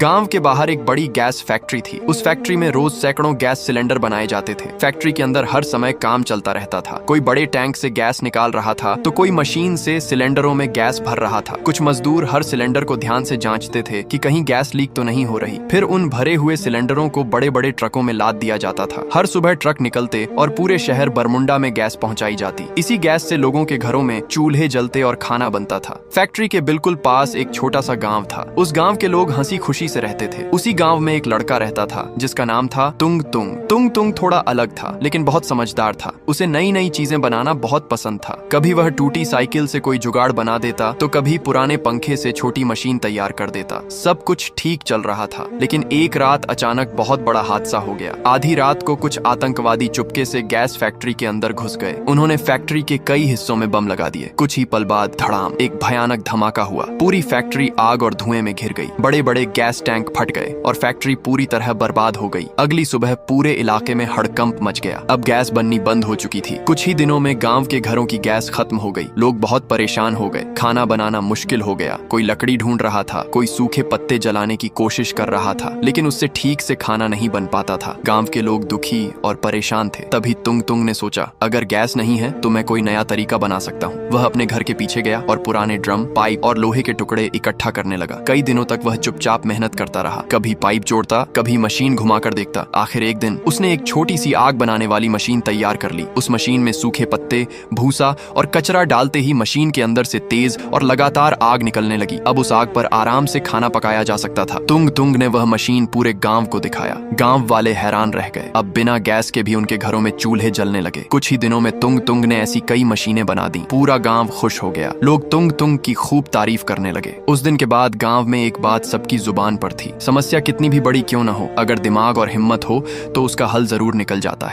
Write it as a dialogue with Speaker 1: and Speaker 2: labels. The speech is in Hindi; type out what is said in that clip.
Speaker 1: गांव के बाहर एक बड़ी गैस फैक्ट्री थी। उस फैक्ट्री में रोज सैकड़ों गैस सिलेंडर बनाए जाते थे। फैक्ट्री के अंदर हर समय काम चलता रहता था। कोई बड़े टैंक से गैस निकाल रहा था तो कोई मशीन से सिलेंडरों में गैस भर रहा था। कुछ मजदूर हर सिलेंडर को ध्यान से जांचते थे कि कहीं गैस लीक तो नहीं हो रही। फिर उन भरे हुए सिलेंडरों को बड़े बड़े ट्रकों में लाद दिया जाता था। हर सुबह ट्रक निकलते और पूरे शहर बरमुंडा में गैस पहुंचाई जाती। इसी गैस से लोगों के घरों में चूल्हे जलते और खाना बनता था। फैक्ट्री के बिल्कुल पास एक छोटा सा गांव था। उस गांव के लोग हंसी खुशी से रहते थे। उसी गांव में एक लड़का रहता था जिसका नाम था तुंग तुंग। तुंग तुंग थोड़ा अलग था लेकिन बहुत समझदार था। उसे नई नई चीजें बनाना बहुत पसंद था। कभी वह टूटी साइकिल से कोई जुगाड़ बना देता तो कभी पुराने पंखे से छोटी मशीन तैयार कर देता। सब कुछ ठीक चल रहा था लेकिन एक रात अचानक बहुत बड़ा हादसा हो गया। आधी रात को कुछ आतंकवादी चुपके से गैस फैक्ट्री के अंदर घुस गए। उन्होंने फैक्ट्री के कई हिस्सों में बम लगा दिए। कुछ ही पल बाद धड़ाम एक भयानक धमाका हुआ। पूरी फैक्ट्री आग और धुएं में घिर गई। बड़े बड़े गैस टैंक फट गए और फैक्ट्री पूरी तरह बर्बाद हो गई। अगली सुबह पूरे इलाके में हड़कंप मच गया। अब गैस बननी बंद हो चुकी थी। कुछ ही दिनों में गांव के घरों की गैस खत्म हो गई। लोग बहुत परेशान हो गए। खाना बनाना मुश्किल हो गया। कोई लकड़ी ढूंढ रहा था, कोई सूखे पत्ते जलाने की कोशिश कर रहा था लेकिन उससे ठीक से खाना नहीं बन पाता था। गांव के लोग दुखी और परेशान थे। तभी तुंग तुंग ने सोचा, अगर गैस नहीं है तो मैं कोई नया तरीका बना सकता हूँ। वह अपने घर के पीछे गया और पुराने ड्रम, पाइप और लोहे के टुकड़े इकट्ठा करने लगा। कई दिनों तक वह चुपचाप मेहनत करता रहा। कभी पाइप जोड़ता, कभी मशीन घुमाकर देखता। आखिर एक दिन उसने एक छोटी सी आग बनाने वाली मशीन तैयार कर ली। उस मशीन में सूखे पत्ते, भूसा और कचरा डालते ही मशीन के अंदर से तेज और लगातार आग निकलने लगी। अब उस आग पर आराम से खाना पकाया जा सकता था। तुंग तुंग ने वह मशीन पूरे गांव को दिखाया। गांव वाले हैरान रह गए। अब बिना गैस के भी उनके घरों में चूल्हे जलने लगे। कुछ ही दिनों में तुंग तुंग ने ऐसी कई मशीनें बना दी। पूरा गांव खुश हो गया। लोग तुंग तुंग की खूब तारीफ करने लगे। उस दिन के बाद गांव में एक बात सबकी जुबान पर थी, समस्या कितनी भी बड़ी क्यों न हो, अगर दिमाग और हिम्मत हो तो उसका हल जरूर निकल जाता है।